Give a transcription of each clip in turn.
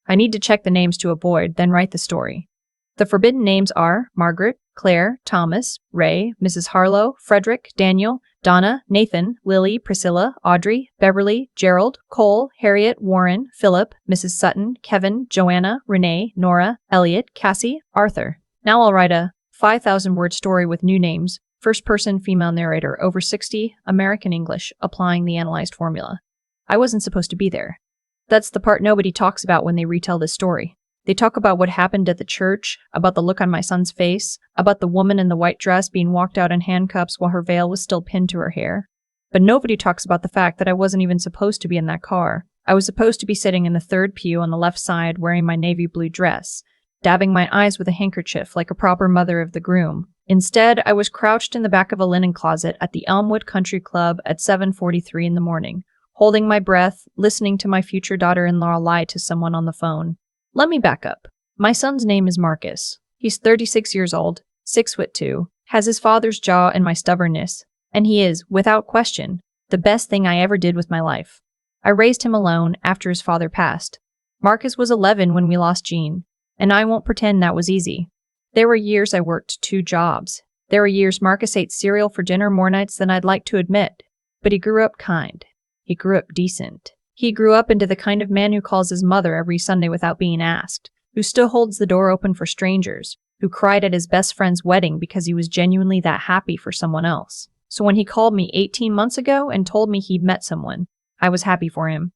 I need to check the names to avoid, then write the story. The forbidden names are Margaret, Claire, Thomas, Ray, Mrs. Harlow, Frederick, Daniel, Donna, Nathan, Lily, Priscilla, Audrey, Beverly, Gerald, Cole, Harriet, Warren, Philip, Mrs. Sutton, Kevin, Joanna, Renee, Nora, Elliot, Cassie, Arthur. Now I'll write a 5,000-word story with new names, first-person female narrator, over 60, American English, applying the analyzed formula. I wasn't supposed to be there. That's the part nobody talks about when they retell this story. They talk about what happened at the church, about the look on my son's face, about the woman in the white dress being walked out in handcuffs while her veil was still pinned to her hair. But nobody talks about the fact that I wasn't even supposed to be in that car. I was supposed to be sitting in the third pew on the left side wearing my navy blue dress, dabbing my eyes with a handkerchief like a proper mother of the groom. Instead, I was crouched in the back of a linen closet at the Elmwood Country Club at 7:43 in the morning, holding my breath, listening to my future daughter-in-law lie to someone on the phone. Let me back up. My son's name is Marcus. He's 36 years old, 6'2", has his father's jaw and my stubbornness, and he is, without question, the best thing I ever did with my life. I raised him alone after his father passed. Marcus was 11 when we lost Jean, and I won't pretend that was easy. There were years I worked 2 jobs. There were years Marcus ate cereal for dinner more nights than I'd like to admit. But he grew up kind. He grew up decent. He grew up into the kind of man who calls his mother every Sunday without being asked, who still holds the door open for strangers, who cried at his best friend's wedding because he was genuinely that happy for someone else. So when he called me 18 months ago and told me he'd met someone, I was happy for him.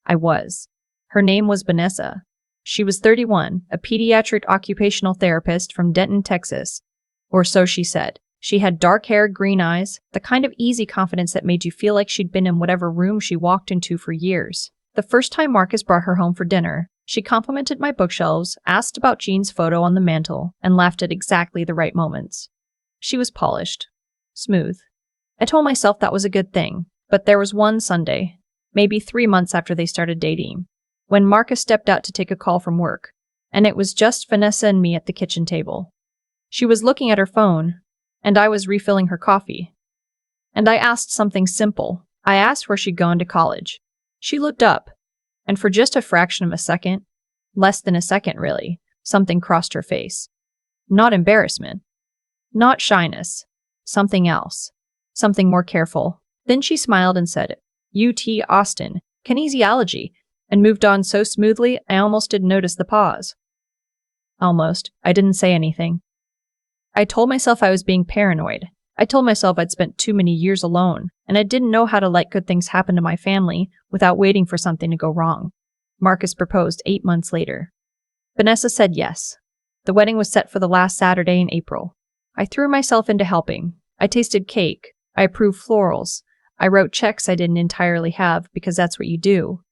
I was. Her name was Vanessa. She was 31, a pediatric occupational therapist from Denton, Texas. Or so she said. She had dark hair, green eyes, the kind of easy confidence that made you feel like she'd been in whatever room she walked into for years. The first time Marcus brought her home for dinner, she complimented my bookshelves, asked about Jean's photo on the mantel, and laughed at exactly the right moments. She was polished. Smooth. I told myself that was a good thing, but there was one Sunday, maybe 3 months after they started dating, when Marcus stepped out to take a call from work, and it was just Vanessa and me at the kitchen table. She was looking at her phone, and I was refilling her coffee. And I asked something simple. I asked where she'd gone to college. She looked up, and for just a fraction of a second, less than a second really, something crossed her face. Not embarrassment. Not shyness. Something else. Something more careful. Then she smiled and said, UT Austin, kinesiology, and moved on so smoothly I almost didn't notice the pause. Almost. I didn't say anything. I told myself I was being paranoid. I told myself I'd spent too many years alone, and I didn't know how to let good things happen to my family without waiting for something to go wrong. Marcus proposed 8 months later. Vanessa said yes. The wedding was set for the last Saturday in April. I threw myself into helping. I tasted cake. I approved florals. I wrote checks I didn't entirely have because that's what you do.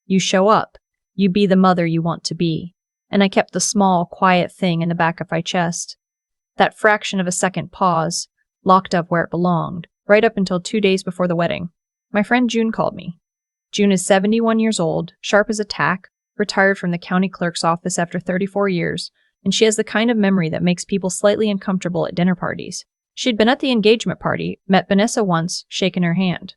You show up. You be the mother you want to be. And I kept the small, quiet thing in the back of my chest. That fraction of a second pause, locked up where it belonged, right up until 2 days before the wedding. My friend June called me. June is 71 years old, sharp as a tack, retired from the county clerk's office after 34 years, and she has the kind of memory that makes people slightly uncomfortable at dinner parties. She'd been at the engagement party, met Vanessa once, shaken her hand.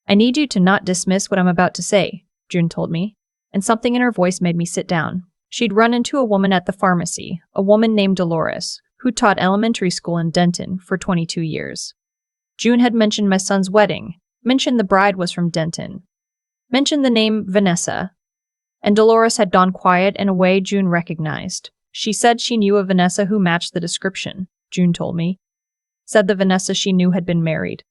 I need you to not dismiss what I'm about to say, June told me, and something in her voice made me sit down. She'd run into a woman at the pharmacy, a woman named Dolores, who taught elementary school in Denton for 22 years. June had mentioned my son's wedding, mentioned the bride was from Denton, mentioned the name Vanessa, and Dolores had gone quiet in a way June recognized. She said she knew a Vanessa who matched the description, June told me. Said the Vanessa she knew had been married.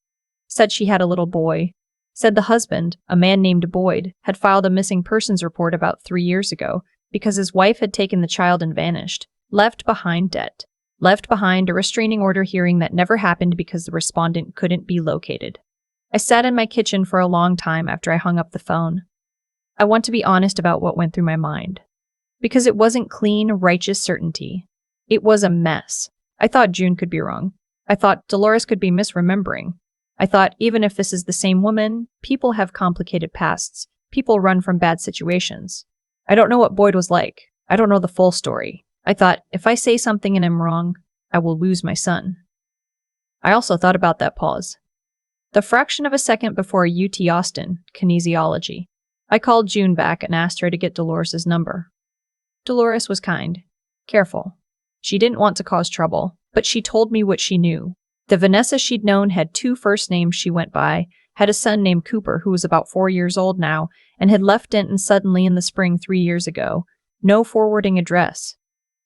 Said she had a little boy. Said the husband, a man named Boyd, had filed a missing persons report about 3 years ago because his wife had taken the child and vanished, left behind debt. Left behind a restraining order hearing that never happened because the respondent couldn't be located. I sat in my kitchen for a long time after I hung up the phone. I want to be honest about what went through my mind. Because it wasn't clean, righteous certainty. It was a mess. I thought June could be wrong. I thought Dolores could be misremembering. I thought even if this is the same woman, people have complicated pasts. People run from bad situations. I don't know what Boyd was like. I don't know the full story. I thought, if I say something and I'm wrong, I will lose my son. I also thought about that pause. The fraction of a second before UT Austin, kinesiology. I called June back and asked her to get Dolores's number. Dolores was kind, careful. She didn't want to cause trouble, but she told me what she knew. The Vanessa she'd known had 2 first names she went by, had a son named Cooper who was about 4 years old now, and had left Denton suddenly in the spring 3 years ago. No forwarding address.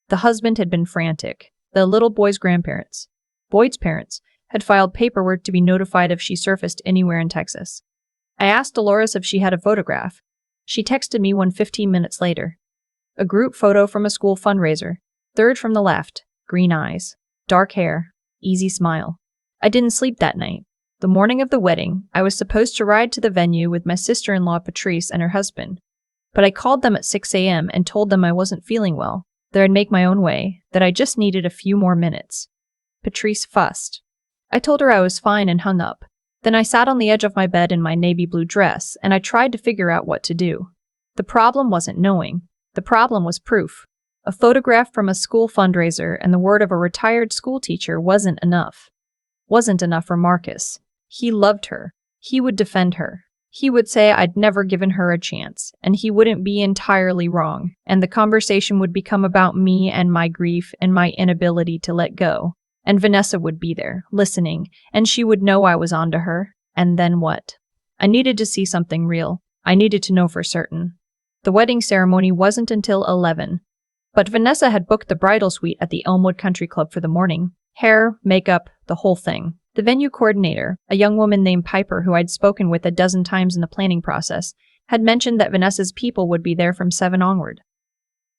The husband had been frantic. The little boy's grandparents, Boyd's parents, had filed paperwork to be notified if she surfaced anywhere in Texas. I asked Dolores if she had a photograph. She texted me one 15 minutes later. A group photo from a school fundraiser. 3rd from the left, green eyes, dark hair, easy smile. I didn't sleep that night. The morning of the wedding, I was supposed to ride to the venue with my sister-in-law Patrice and her husband. But I called them at 6 a.m. and told them I wasn't feeling well, that I'd make my own way, that I just needed a few more minutes. Patrice fussed. I told her I was fine and hung up. Then I sat on the edge of my bed in my navy blue dress, and I tried to figure out what to do. The problem wasn't knowing. The problem was proof. A photograph from a school fundraiser and the word of a retired school teacher wasn't enough. Wasn't enough for Marcus. He loved her. He would defend her. He would say I'd never given her a chance, and he wouldn't be entirely wrong, and the conversation would become about me and my grief and my inability to let go. And Vanessa would be there, listening, and she would know I was onto her. And then what? I needed to see something real. I needed to know for certain. The wedding ceremony wasn't until 11. But Vanessa had booked the bridal suite at the Elmwood Country Club for the morning. Hair, makeup, the whole thing. The venue coordinator, a young woman named Piper who I'd spoken with a dozen times in the planning process, had mentioned that Vanessa's people would be there from 7 onward.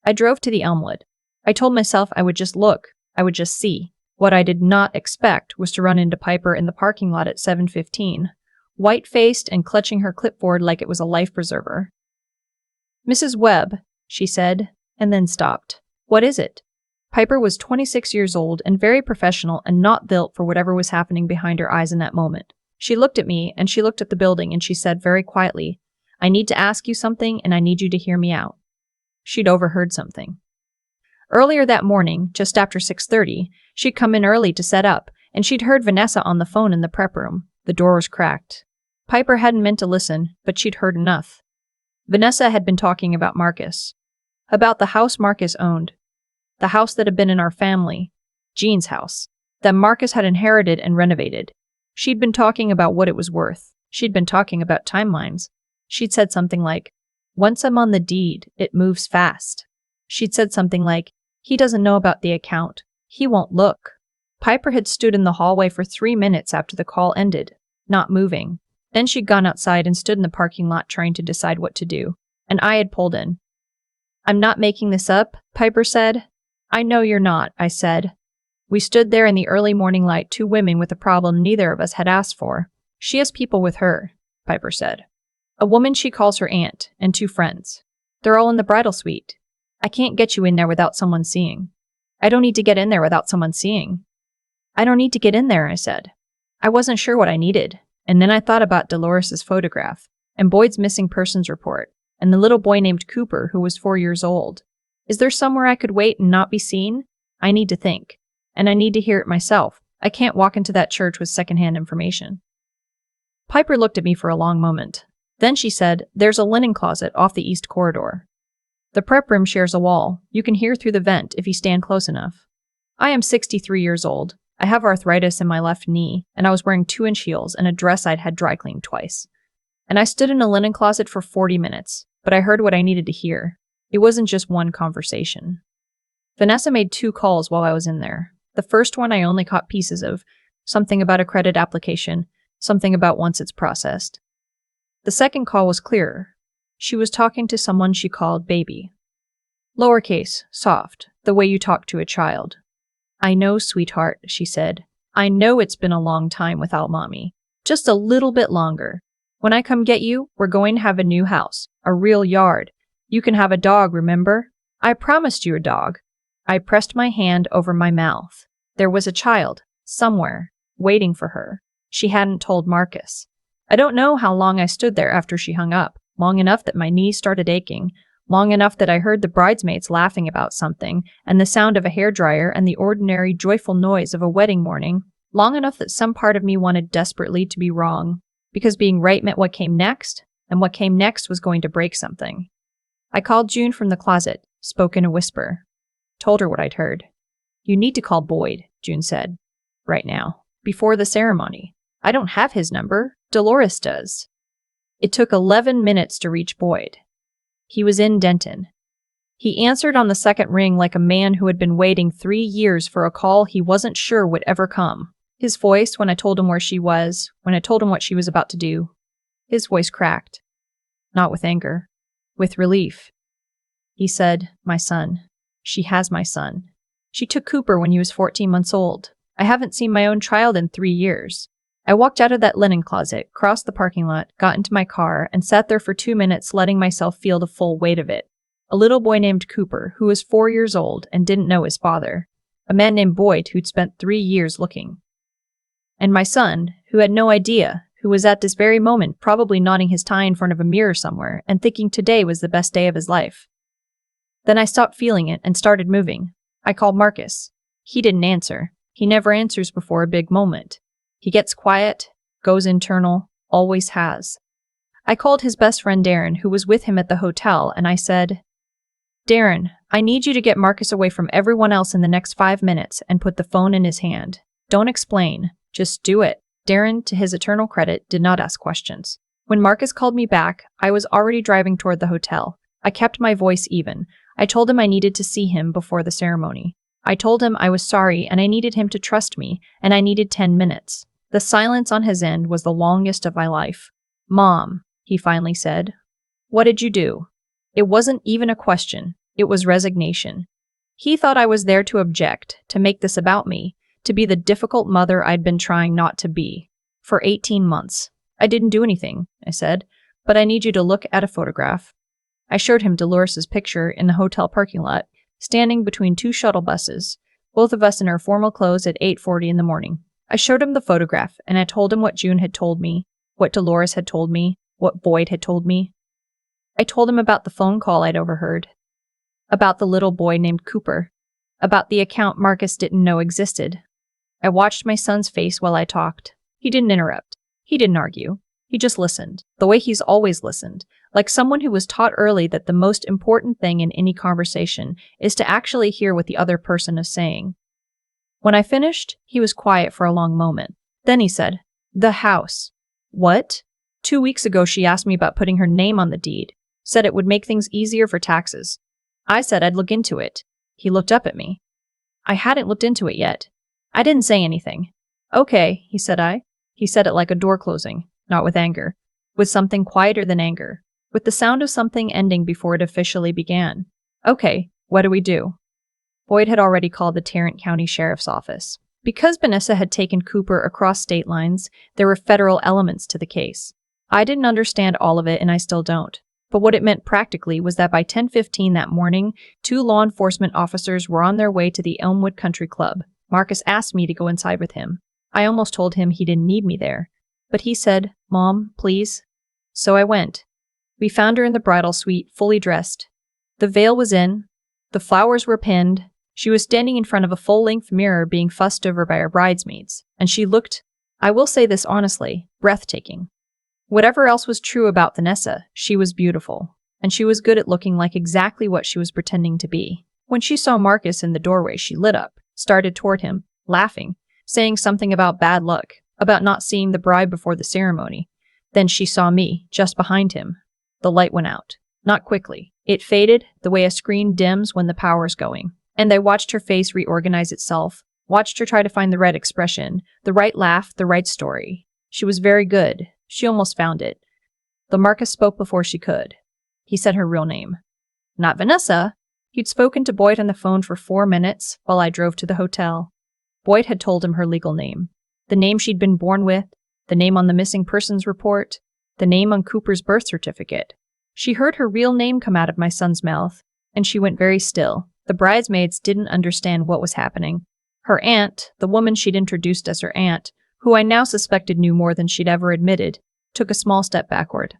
I drove to the Elmwood. I told myself I would just look. I would just see. What I did not expect was to run into Piper in the parking lot at 7:15, white-faced and clutching her clipboard like it was a life preserver. "Mrs. Webb," she said, and then stopped. "What is it?" Piper was 26 years old and very professional and not built for whatever was happening behind her eyes in that moment. She looked at me, and she looked at the building, and she said very quietly, "I need to ask you something, and I need you to hear me out." She'd overheard something. Earlier that morning, just after 6:30, she'd come in early to set up, and she'd heard Vanessa on the phone in the prep room. The door was cracked. Piper hadn't meant to listen, but she'd heard enough. Vanessa had been talking about Marcus. About the house Marcus owned. The house that had been in our family. Jean's house. That Marcus had inherited and renovated. She'd been talking about what it was worth. She'd been talking about timelines. She'd said something like, "Once I'm on the deed, it moves fast." She'd said something like, "He doesn't know about the account. He won't look." Piper had stood in the hallway for 3 minutes after the call ended, not moving. Then she'd gone outside and stood in the parking lot trying to decide what to do, and I had pulled in. "I'm not making this up," Piper said. "I know you're not," I said. We stood there in the early morning light, 2 women with a problem neither of us had asked for. "She has people with her," Piper said. "A woman she calls her aunt, and 2 friends. They're all in the bridal suite. I can't get you in there without someone seeing." "I don't need to get in there without someone seeing." "I don't need to get in there," I said. I wasn't sure what I needed, and then I thought about Dolores's photograph, and Boyd's missing persons report, and the little boy named Cooper who was 4 years old. Is there somewhere I could wait and not be seen? I need to think, and I need to hear it myself. I can't walk into that church with secondhand information. Piper looked at me for a long moment. Then she said, "There's a linen closet off the east corridor. The prep room shares a wall. You can hear through the vent if you stand close enough." I am 63 years old. I have arthritis in my left knee, and I was wearing 2-inch heels and a dress I'd had dry cleaned twice. And I stood in a linen closet for 40 minutes, but I heard what I needed to hear. It wasn't just one conversation. Vanessa made 2 calls while I was in there. The first one I only caught pieces of, something about a credit application, something about once it's processed. The second call was clearer. She was talking to someone she called baby. Lowercase, soft, the way you talk to a child. "I know, sweetheart," she said. "I know it's been a long time without mommy. Just a little bit longer. When I come get you, we're going to have a new house, a real yard. You can have a dog, remember? I promised you a dog." I pressed my hand over my mouth. There was a child, somewhere, waiting for her. She hadn't told Marcus. I don't know how long I stood there after she hung up, long enough that my knees started aching, long enough that I heard the bridesmaids laughing about something, and the sound of a hairdryer and the ordinary joyful noise of a wedding morning, long enough that some part of me wanted desperately to be wrong, because being right meant what came next, and what came next was going to break something. I called June from the closet, spoke in a whisper. Told her what I'd heard. You need to call Boyd, June said. Right now. Before the ceremony. I don't have his number. Dolores does. It took 11 minutes to reach Boyd. He was in Denton. He answered on the second ring like a man who had been waiting 3 years for a call he wasn't sure would ever come. His voice, when I told him where she was, when I told him what she was about to do, his voice cracked. Not with anger. With relief. He said, my son. She has my son. She took Cooper when he was 14 months old. I haven't seen my own child in 3 years. I walked out of that linen closet, crossed the parking lot, got into my car, and sat there for 2 minutes letting myself feel the full weight of it. A little boy named Cooper, who was 4 years old and didn't know his father. A man named Boyd, who'd spent 3 years looking. And my son, who had no idea, who was at this very moment probably knotting his tie in front of a mirror somewhere and thinking today was the best day of his life. Then I stopped feeling it and started moving. I called Marcus. He didn't answer. He never answers before a big moment. He gets quiet, goes internal, always has. I called his best friend Darren, who was with him at the hotel, and I said, Darren, I need you to get Marcus away from everyone else in the next 5 minutes and put the phone in his hand. Don't explain. Just do it. Darren, to his eternal credit, did not ask questions. When Marcus called me back, I was already driving toward the hotel. I kept my voice even. I told him I needed to see him before the ceremony. I told him I was sorry and I needed him to trust me, and I needed 10 minutes. The silence on his end was the longest of my life. Mom, he finally said. What did you do? It wasn't even a question. It was resignation. He thought I was there to object, to make this about me, to be the difficult mother I'd been trying not to be. For 18 months. I didn't do anything, I said, but I need you to look at a photograph. I showed him Dolores's picture in the hotel parking lot, standing between 2 shuttle buses, both of us in our formal clothes at 8:40 in the morning. I showed him the photograph, and I told him what June had told me, what Dolores had told me, what Boyd had told me. I told him about the phone call I'd overheard, about the little boy named Cooper, about the account Marcus didn't know existed. I watched my son's face while I talked. He didn't interrupt. He didn't argue. He just listened, the way he's always listened, like someone who was taught early that the most important thing in any conversation is to actually hear what the other person is saying. When I finished, he was quiet for a long moment. Then he said, "The house." What? 2 weeks ago she asked me about putting her name on the deed, said it would make things easier for taxes. I said I'd look into it. He looked up at me. I hadn't looked into it yet. I didn't say anything. Okay, he said He said it like a door closing, not with anger, with something quieter than anger, with the sound of something ending before it officially began. Okay, what do we do? Boyd had already called the Tarrant County Sheriff's Office. Because Vanessa had taken Cooper across state lines, there were federal elements to the case. I didn't understand all of it, and I still don't. But what it meant practically was that by 10:15 that morning, 2 law enforcement officers were on their way to the Elmwood Country Club. Marcus asked me to go inside with him. I almost told him he didn't need me there. But he said, "Mom, please." So I went. We found her in the bridal suite, fully dressed. The veil was in. The flowers were pinned. She was standing in front of a full-length mirror being fussed over by her bridesmaids. And she looked, I will say this honestly, breathtaking. Whatever else was true about Vanessa, she was beautiful. And she was good at looking like exactly what she was pretending to be. When she saw Marcus in the doorway, she lit up, started toward him, laughing, saying something about bad luck, about not seeing the bride before the ceremony. Then she saw me, just behind him. The light went out. Not quickly. It faded, the way a screen dims when the power's going. And I watched her face reorganize itself, watched her try to find the right expression, the right laugh, the right story. She was very good. She almost found it. The Marcus spoke before she could. He said her real name. Not Vanessa. He'd spoken to Boyd on the phone for 4 minutes while I drove to the hotel. Boyd had told him her legal name. The name she'd been born with, the name on the missing persons report, the name on Cooper's birth certificate. She heard her real name come out of my son's mouth, and she went very still. The bridesmaids didn't understand what was happening. Her aunt, the woman she'd introduced as her aunt, who I now suspected knew more than she'd ever admitted, took a small step backward.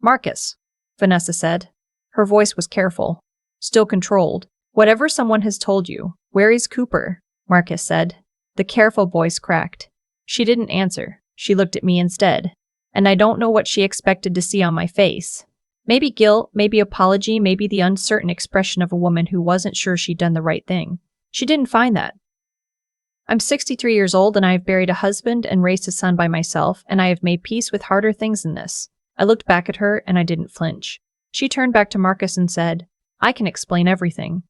"Marcus," Vanessa said. Her voice was careful, still controlled. "Whatever someone has told you, where is Cooper?" Marcus said. The careful voice cracked. She didn't answer. She looked at me instead. and I don't know what she expected to see on my face. Maybe guilt, maybe apology, maybe the uncertain expression of a woman who wasn't sure she'd done the right thing. She didn't find that. I'm 63 years old and I have buried a husband and raised a son by myself, and I have made peace with harder things than this. I looked back at her and I didn't flinch. She turned back to Marcus and said, I can explain everything.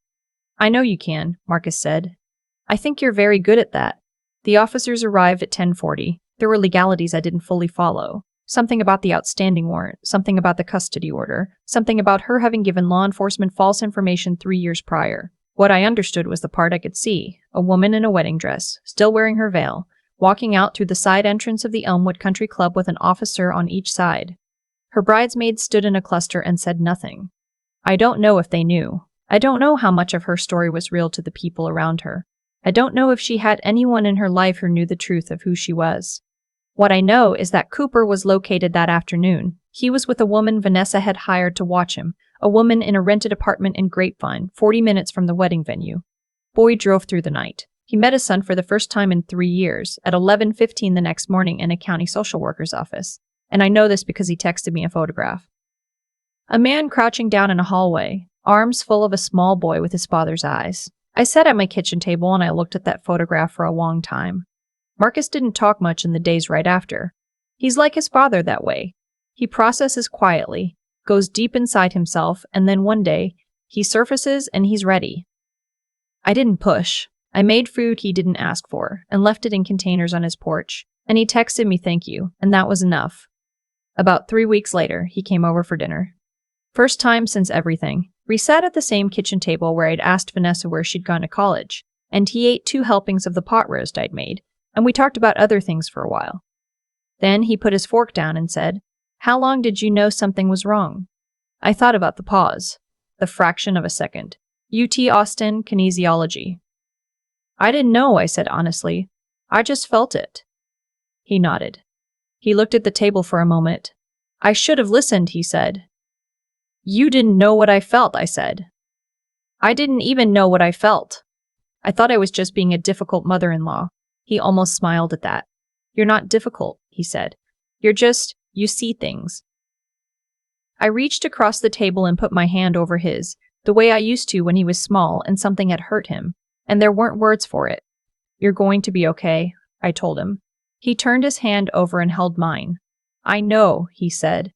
I know you can, Marcus said. I think you're very good at that. The officers arrived at 10:40. There were legalities I didn't fully follow. Something about the outstanding warrant, something about the custody order, something about her having given law enforcement false information 3 years prior. What I understood was the part I could see, a woman in a wedding dress, still wearing her veil, walking out through the side entrance of the Elmwood Country Club with an officer on each side. Her bridesmaids stood in a cluster and said nothing. I don't know if they knew. I don't know how much of her story was real to the people around her. I don't know if she had anyone in her life who knew the truth of who she was. What I know is that Cooper was located that afternoon. He was with a woman Vanessa had hired to watch him, a woman in a rented apartment in Grapevine, 40 minutes from the wedding venue. Boyd drove through the night. He met his son for the first time in 3 years, at 11:15 the next morning in a county social worker's office. And I know this because he texted me a photograph. A man crouching down in a hallway, arms full of a small boy with his father's eyes. I sat at my kitchen table and I looked at that photograph for a long time. Marcus didn't talk much in the days right after. He's like his father that way. He processes quietly, goes deep inside himself, and then one day, he surfaces and he's ready. I didn't push. I made food he didn't ask for and left it in containers on his porch, and he texted me thank you, and that was enough. About 3 weeks later, he came over for dinner. First time since everything. We sat at the same kitchen table where I'd asked Vanessa where she'd gone to college, and he ate 2 helpings of the pot roast I'd made, and we talked about other things for a while. Then he put his fork down and said, How long did you know something was wrong? I thought about the pause, the fraction of a second. UT Austin Kinesiology. I didn't know, I said honestly. I just felt it. He nodded. He looked at the table for a moment. I should have listened, he said. You didn't know what I felt, I said. I didn't even know what I felt. I thought I was just being a difficult mother-in-law. He almost smiled at that. You're not difficult, he said. You see things. I reached across the table and put my hand over his, the way I used to when he was small and something had hurt him, and there weren't words for it. You're going to be okay, I told him. He turned his hand over and held mine. I know, he said.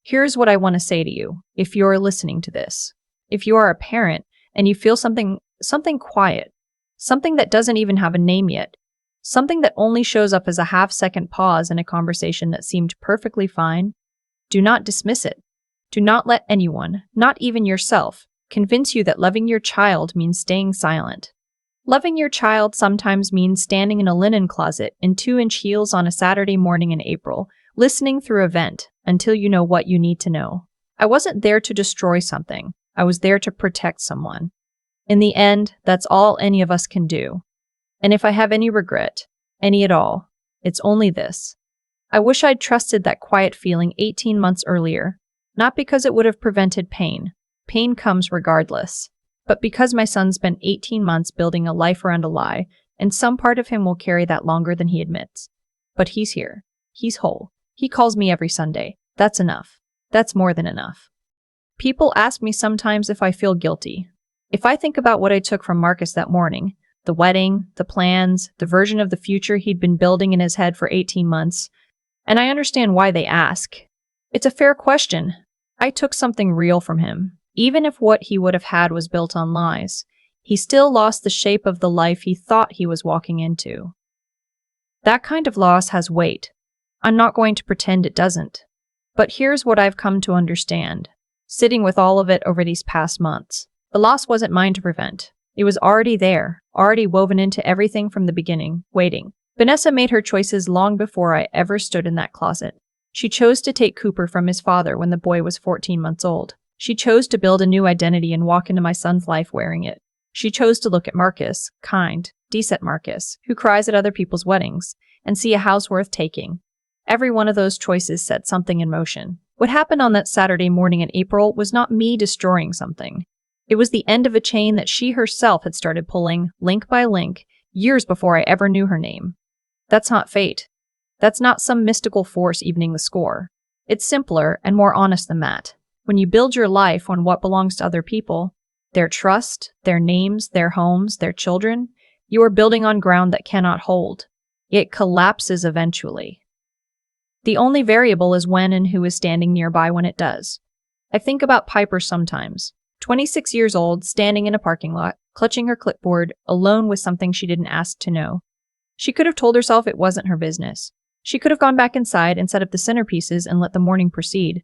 Here's what I want to say to you, if you're listening to this. If you are a parent and you feel something quiet, something that doesn't even have a name yet, something that only shows up as a half-second pause in a conversation that seemed perfectly fine, do not dismiss it. Do not let anyone, not even yourself, convince you that loving your child means staying silent. Loving your child sometimes means standing in a linen closet in 2-inch heels on a Saturday morning in April, listening through a vent until you know what you need to know. I wasn't there to destroy something. I was there to protect someone. In the end, that's all any of us can do. And if I have any regret, any at all, it's only this. I wish I'd trusted that quiet feeling 18 months earlier, not because it would have prevented pain. Pain comes regardless. But because my son spent 18 months building a life around a lie, and some part of him will carry that longer than he admits. But he's here. He's whole. He calls me every Sunday. That's enough. That's more than enough. People ask me sometimes if I feel guilty. If I think about what I took from Marcus that morning, the wedding, the plans, the version of the future he'd been building in his head for 18 months, and I understand why they ask. It's a fair question. I took something real from him. Even if what he would have had was built on lies, he still lost the shape of the life he thought he was walking into. That kind of loss has weight. I'm not going to pretend it doesn't. But here's what I've come to understand, sitting with all of it over these past months. The loss wasn't mine to prevent. It was already there, already woven into everything from the beginning, waiting. Vanessa made her choices long before I ever stood in that closet. She chose to take Cooper from his father when the boy was 14 months old. She chose to build a new identity and walk into my son's life wearing it. She chose to look at Marcus, kind, decent Marcus, who cries at other people's weddings, and see a house worth taking. Every one of those choices set something in motion. What happened on that Saturday morning in April was not me destroying something. It was the end of a chain that she herself had started pulling, link by link, years before I ever knew her name. That's not fate. That's not some mystical force evening the score. It's simpler and more honest than that. When you build your life on what belongs to other people, their trust, their names, their homes, their children, you are building on ground that cannot hold. It collapses eventually. The only variable is when and who is standing nearby when it does. I think about Piper sometimes. 26 years old, standing in a parking lot, clutching her clipboard, alone with something she didn't ask to know. She could have told herself it wasn't her business. She could have gone back inside and set up the centerpieces and let the morning proceed.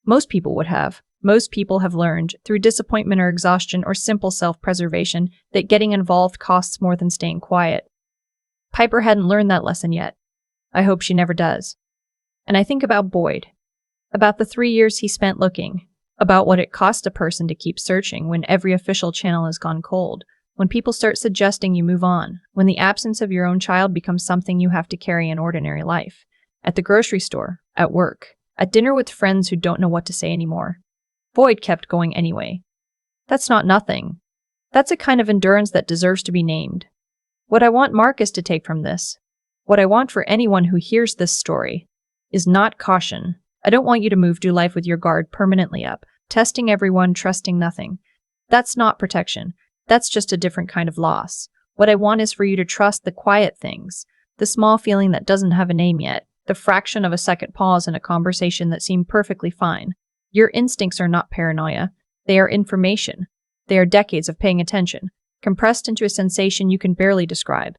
Most people would have. Most people have learned, through disappointment or exhaustion or simple self-preservation, that getting involved costs more than staying quiet. Piper hadn't learned that lesson yet. I hope she never does. And I think about Boyd. About the 3 years he spent looking. About what it costs a person to keep searching when every official channel has gone cold. When people start suggesting you move on, when the absence of your own child becomes something you have to carry in ordinary life. At the grocery store, at work, at dinner with friends who don't know what to say anymore. Boyd kept going anyway. That's not nothing. That's a kind of endurance that deserves to be named. What I want Marcus to take from this, what I want for anyone who hears this story, is not caution. I don't want you to move through life with your guard permanently up, testing everyone, trusting nothing. That's not protection. That's just a different kind of loss. What I want is for you to trust the quiet things, the small feeling that doesn't have a name yet, the fraction of a second pause in a conversation that seemed perfectly fine. Your instincts are not paranoia. They are information. They are decades of paying attention, compressed into a sensation you can barely describe.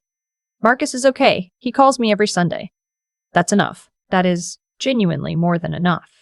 Marcus is okay. He calls me every Sunday. That's enough. That is genuinely more than enough.